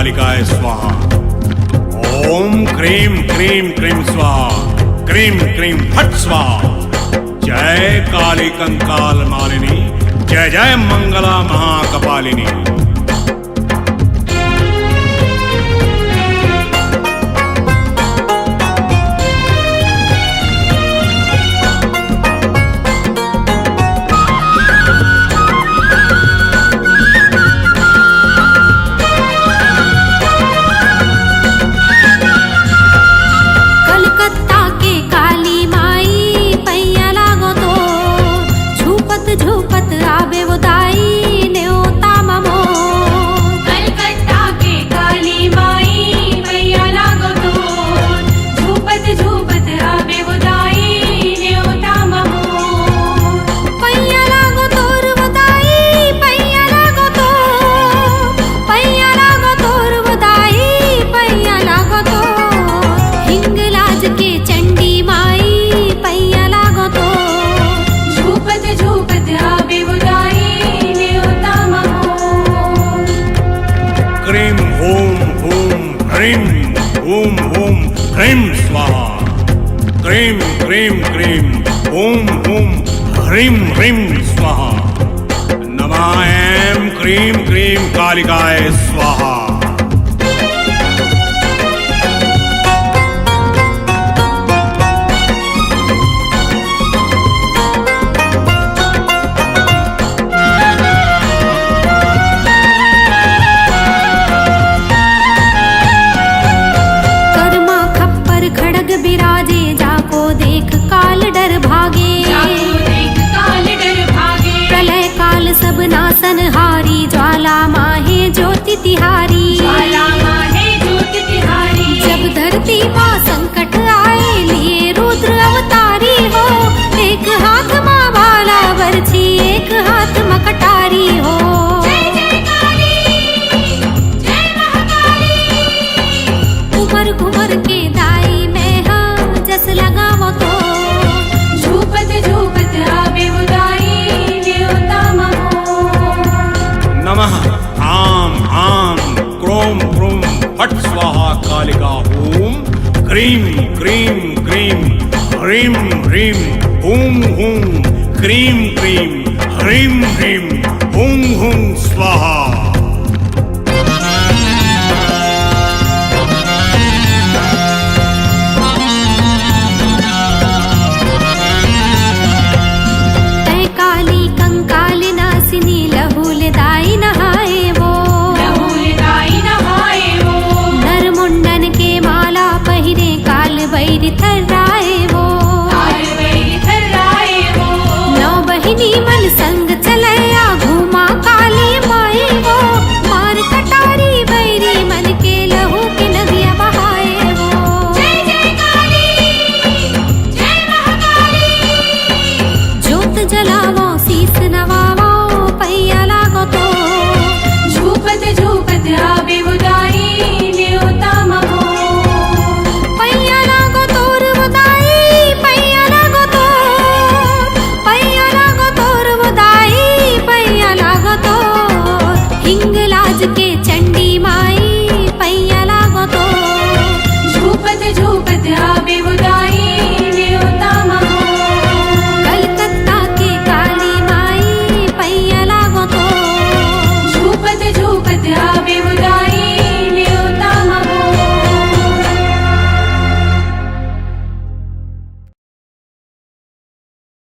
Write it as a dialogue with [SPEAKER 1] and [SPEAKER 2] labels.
[SPEAKER 1] कालिकाय स्वाहा। ओम cream cream cream स्वाहा, cream cream फट स्वाहा। जय काली कंकाल मालिनी, जय जय मंगला महाकपालिनी। ओम ओम ह्रीं स्वाहा, क्रीं क्रीं क्रीं ओम ओम ह्रीं ह्रीं स्वाहा। नमः ऐं क्रीं क्रीं कालिकाय स्वाहा।
[SPEAKER 2] सब नासन हारी, ज्वाला माहे ज्योति तिहारी,
[SPEAKER 3] ज्वाला माहे ज्योति तिहारी।
[SPEAKER 2] जब धरती माँ संकट आए, लिए रुद्र अवतारी हो। एक हाथ माँ भाला बरछी, एक हाथ मकटारी हो।
[SPEAKER 3] जय जय काली, जय महाकाली।
[SPEAKER 2] घुमर घुमर के दाई में हाँ जस लगावो तो,
[SPEAKER 3] झूपत झूपत आवे उदाई
[SPEAKER 1] नमः आम आम क्रोम क्रोम फट स्वाहा कालिका ओम। क्रीं क्रीं क्रीं ह्रीं ह्रीं हूं हूं क्रीं क्रीं ह्रीं ह्रीं हूं हूं स्वाहा।
[SPEAKER 2] मन संग चलया घूमा काली माई वो, मार कटारी बैरी मन के लहू के नदिया बहाए वो।
[SPEAKER 3] जय जय काली, जय महाकाली।
[SPEAKER 2] ज्योत जलावो शीस नवावो, पैया लागो तो
[SPEAKER 3] झूपत झूपत